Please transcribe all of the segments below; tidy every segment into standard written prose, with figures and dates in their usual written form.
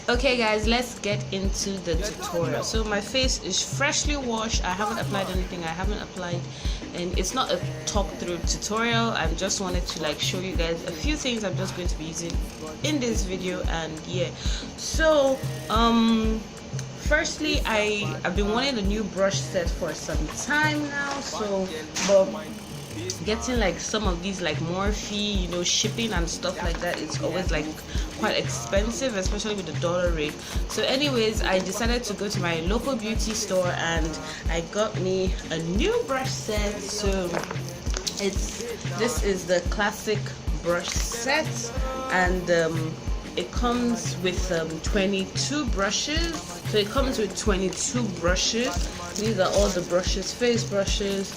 Okay guys, let's get into the tutorial. So my face is freshly washed. I haven't applied anything. I haven't applied, and it's not a talk through tutorial. I just wanted to like show you guys a few things I'm just going to be using in this video. And yeah, so firstly, I've been wanting a new brush set for some time now, so but getting like some of these like Morphe, you know, shipping and stuff like that, it's always like quite expensive, especially with the dollar rate. So anyways, I decided to go to my local beauty store and I got me a new brush set. So this is the classic brush set, and it comes with 22 brushes. So it comes with 22 brushes. These are all the brushes: face brushes,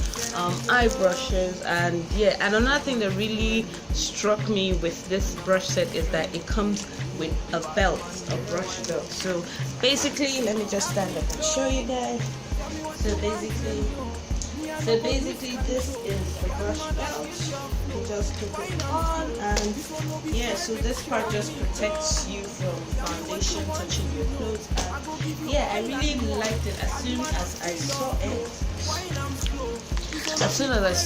eye brushes, and yeah. And another thing that really struck me with this brush set is that it comes with a belt, a brush belt. So basically, let me just stand up and show you guys. So basically this is the brush belt. You just put it on, and yeah, so this part just protects you from foundation touching your clothes. And yeah, I really liked it. As soon as I saw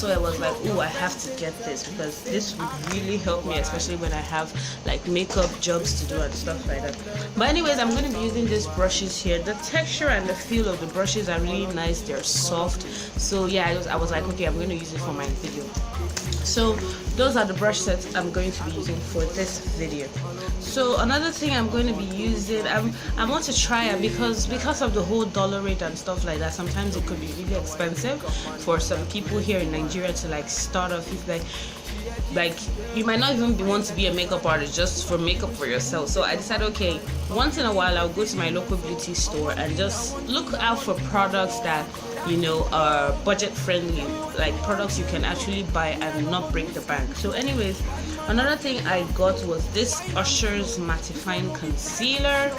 it, I was like, oh, I have to get this, because this would really help me, especially when I have like makeup jobs to do and stuff like that. But anyways, I'm going to be using these brushes here. The texture and the feel of the brushes are really nice. They're soft. So yeah, I was like, okay, I'm going to use it for my video. So those are the brush sets I'm going to be using for this video. So another thing I'm going to be using, I want to try it because of the whole dollar rate and stuff like that. Sometimes it could be really expensive for some people here in Nigeria to like start off. If like you might not even want to be a makeup artist, just for makeup for yourself. So I decided, okay, once in a while I'll go to my local beauty store and just look out for products that, you know, are budget friendly, like products you can actually buy and not break the bank. So anyways, another thing I got was this Usher's Mattifying Concealer.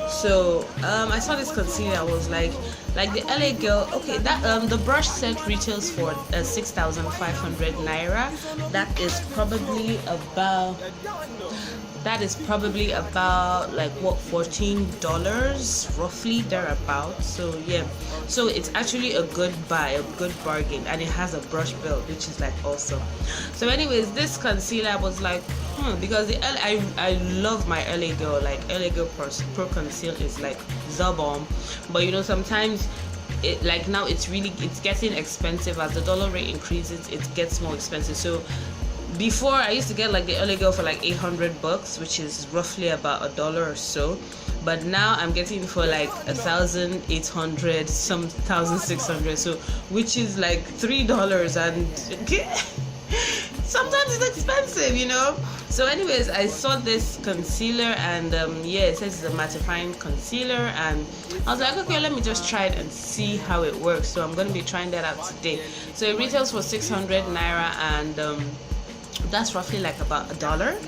So I saw this concealer. I was like the LA girl. Okay, that the brush set retails for 6,500 naira. That is probably about like what, $14 roughly, thereabout. So yeah, so it's actually a good buy, a good bargain, and it has a brush belt, which is like awesome. So anyways, this concealer was like because I love my LA girl. Like LA girl pro conceal is like the bomb, but you know, sometimes it, like now it's getting expensive. As the dollar rate increases, it gets more expensive. So before, I used to get like the LA girl for like $800, which is roughly about $1 or so. But now I'm getting for like 1,800, some 1,600. So which is like $3, and sometimes it's expensive, you know. So anyways, I saw this concealer, and yeah, it says it's a mattifying concealer, and I was like, okay, let me just try it and see how it works. So I'm going to be trying that out today. So it retails for 600 naira, and that's roughly like about $1,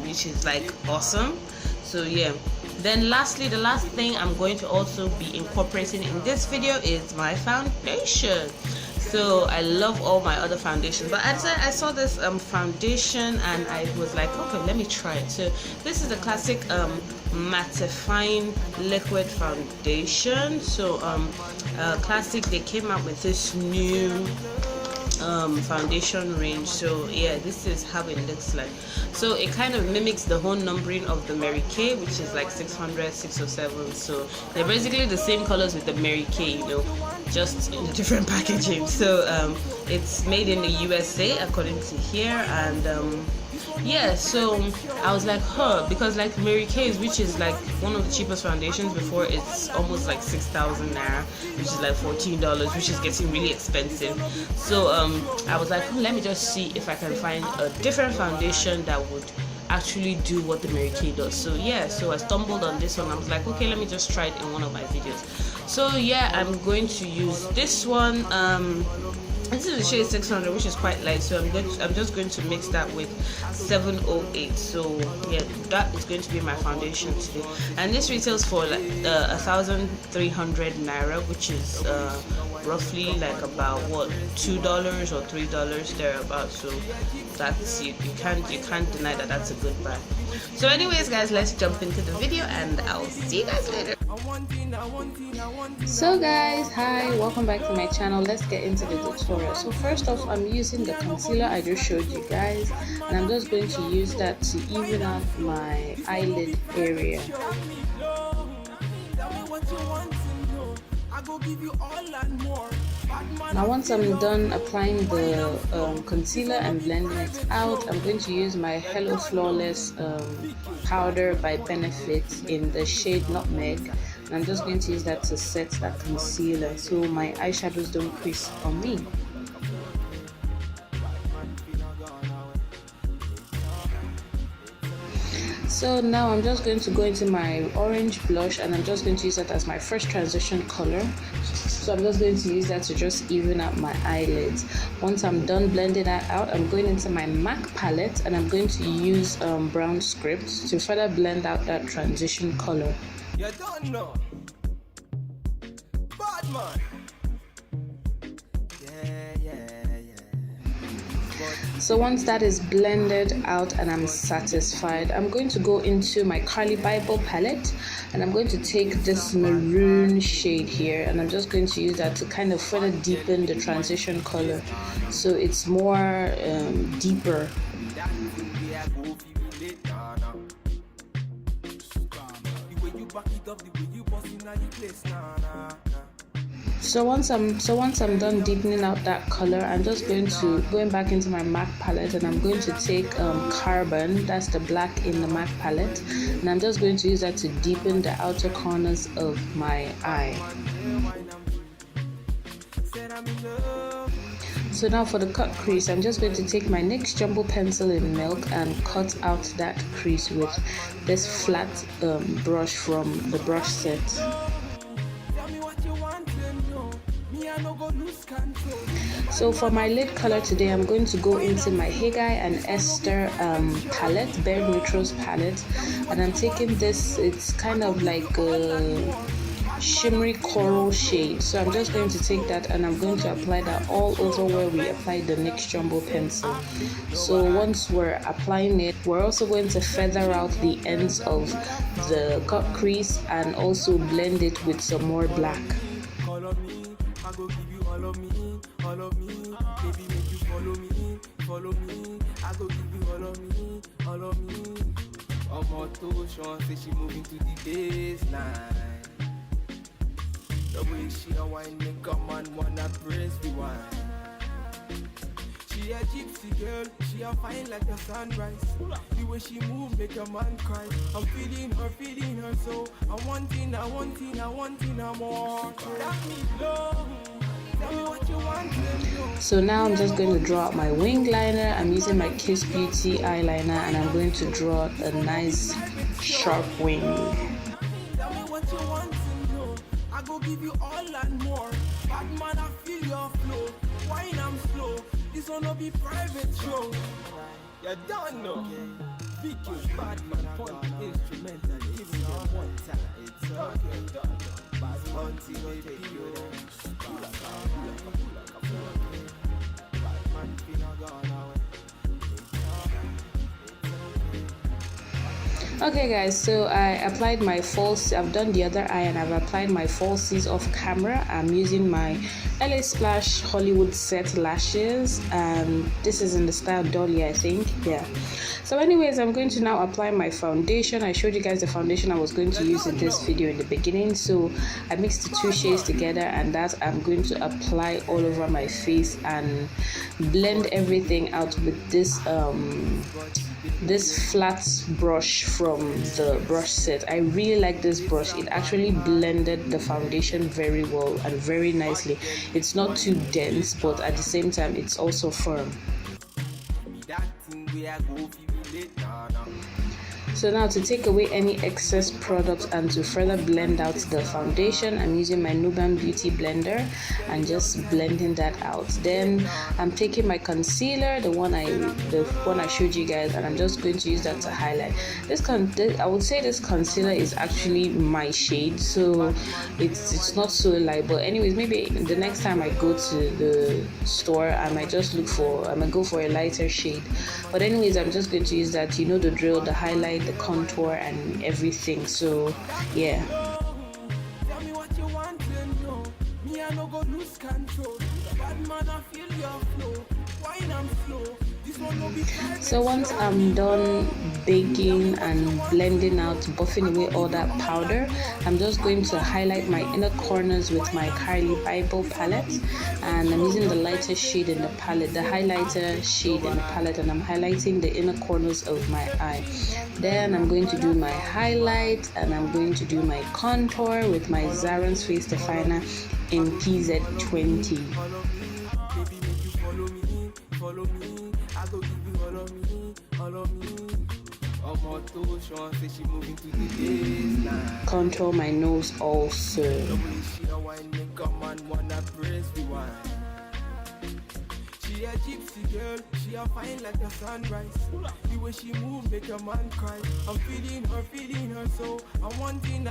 which is like awesome. So yeah, then lastly, the last thing I'm going to also be incorporating in this video is my foundation. So I love all my other foundations, but I saw this foundation and I was like, okay, let me try it. So this is the classic mattifying liquid foundation. So classic, they came out with this new foundation range. So yeah, this is how it looks like. So it kind of mimics the whole numbering of the Mary Kay, which is like 600, 607. So they're basically the same colors with the Mary Kay, you know, just in a different packaging. So it's made in the USA according to here, and yeah, so I was like, because like Mary Kay's, which is like one of the cheapest foundations before, it's almost like 6,000 naira, which is like $14, which is getting really expensive. So I was like, let me just see if I can find a different foundation that would actually do what the Mary Kay does. So yeah, so I stumbled on this one. I was like, okay, let me just try it in one of my videos. So yeah, I'm going to use this one. This is the shade 600, which is quite light, so I'm just going to mix that with 708. So yeah, that is going to be my foundation today, and this retails for like 1,300 naira, which is roughly like about what, $2 or $3 thereabouts. So that's you can't deny that that's a good buy. So anyways guys, let's jump into the video and I'll see you guys later. So guys, hi, welcome back to my channel. Let's get into the tutorial. So first off, I'm using the concealer I just showed you guys, and I'm just going to use that to even out my eyelid area. Now once I'm done applying the concealer and blending it out, I'm going to use my Hello Flawless powder by Benefit in the shade Nutmeg, and I'm just going to use that to set that concealer so my eyeshadows don't crease on me. So now I'm just going to go into my orange blush, and I'm just going to use that as my first transition color. So I'm just going to use that to just even out my eyelids. Once I'm done blending that out, I'm going into my MAC palette and I'm going to use brown script to further blend out that transition color. You don't know. Bad man. So once that is blended out and I'm satisfied, I'm going to go into my Carly Bible palette and I'm going to take this maroon shade here, and I'm just going to use that to kind of further deepen the transition color so it's more deeper. So once I'm done deepening out that color, I'm just going back into my MAC palette and I'm going to take Carbon, that's the black in the MAC palette, and I'm just going to use that to deepen the outer corners of my eye. So now for the cut crease, I'm just going to take my NYX Jumbo Pencil in Milk and cut out that crease with this flat brush from the brush set. So for my lid color today, I'm going to go into my Hygge and Esther palette, Bare Neutrals palette, and I'm taking this, it's kind of like a shimmery coral shade. So I'm just going to take that and I'm going to apply that all over where we applied the NYX Jumbo Pencil. So once we're applying it, we're also going to feather out the ends of the cut crease and also blend it with some more black. I go give you all of me, baby, make you follow me, I go give you all of me. I'm on to Sean, say she moving to the baseline. The way she a wine, make a man wanna press the wine. She a gypsy girl, she a fine like the sunrise. The way she move make a man cry. I'm feeling her, so I'm wanting more. That me low. Tell me what you want to. So now I'm just going to draw out my wing liner. I'm using my Kiss Beauty eyeliner and I'm going to draw a nice sharp wing. Tell me what you want to know. I go give you all and more. Bad man, I feel your flow. Wine I'm slow. This one will be private show. You don't know. Big bad man, point instrumental. Give me one time. It's okay. Bad until I take you there. Bad man, finna gone away. Okay guys, so I applied my false, I've done the other eye and I've applied my falsies off camera. I'm using my LA Splash Hollywood set lashes, and this is in the style Dolly, I think. Yeah. So anyways, I'm going to now apply my foundation. I showed you guys the foundation I was going to use in this video in the beginning, so I mixed the two shades together and that I'm going to apply all over my face and blend everything out with this flat brush from the brush set. I really like this brush. It actually blended the foundation very well and very nicely. It's not too dense, but at the same time it's also firm. So So now to take away any excess products and to further blend out the foundation, I'm using my Nubanbeauty blender and just blending that out. Then I'm taking my concealer, the one I showed you guys, and I'm just going to use that to highlight. I would say this concealer is actually my shade, so it's not so light, but anyways, maybe the next time I go to the store I might go for a lighter shade. But anyways, I'm just going to use that, you know the drill, the highlight, the contour and everything. So yeah. Tell me what you want to know. Me, I no go lose control. Bad man, I feel your flow. Wine I'm slow. This one no be private. So once I'm done baking and blending out, buffing away all that powder, I'm just going to highlight my inner corners with my Kylie Bible palette, and I'm using the lightest shade in the palette, the highlighter shade in the palette, and I'm highlighting the inner corners of my eye. Then I'm going to do my highlight, and I'm going to do my contour with my Zaron's Face Definer in PZ20. Follow me, I go give you all of me. Say she moving to the baseline. Contour my nose also. The way she a wine make a man wanna praise the wine. She a gypsy girl, she a fine like the sunrise. The way she move make a man cry. I'm feeling her so I'm wanting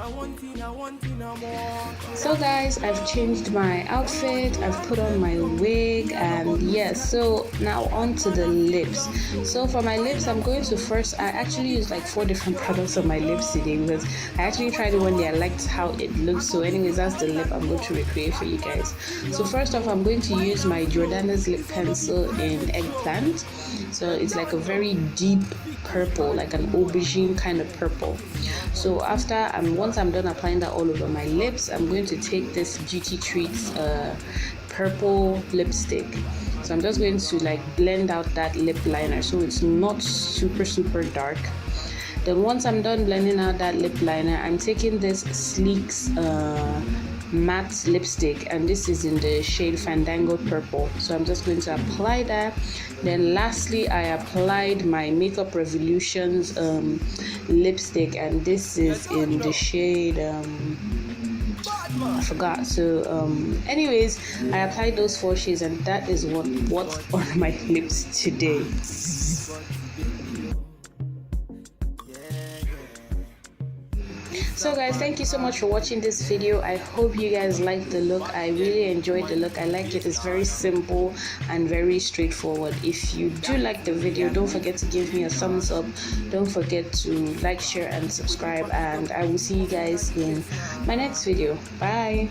more. So guys, I've changed my outfit, I've put on my wig, and yes, so now on to the lips. So for my lips, I'm going to first, I actually used like 4 different products on my lips today because I actually tried it one day. I liked how it looks. So anyways, that's the lip I'm going to recreate for you guys. So first off, I'm going to use my Jordana's lip pencil in Eggplant. So it's like a very deep purple, like an aubergine kind of purple. So once I'm done applying that all over my lips, I'm going to take this Beauty Treats purple lipstick. So I'm just going to like blend out that lip liner so it's not super dark. Then once I'm done blending out that lip liner, I'm taking this Sleek's matte lipstick, and this is in the shade Fandango Purple. So I'm just going to apply that. Then lastly, I applied my Makeup Revolutions lipstick, and this is in the shade I forgot. So anyways, I applied those 4 shades, and that is what's on my lips today. So guys, thank you so much for watching this video. I hope you guys liked the look. I really enjoyed the look. I like it. It's very simple and very straightforward. If you do like the video, don't forget to give me a thumbs up. Don't forget to like, share and subscribe, and I will see you guys in my next video. Bye.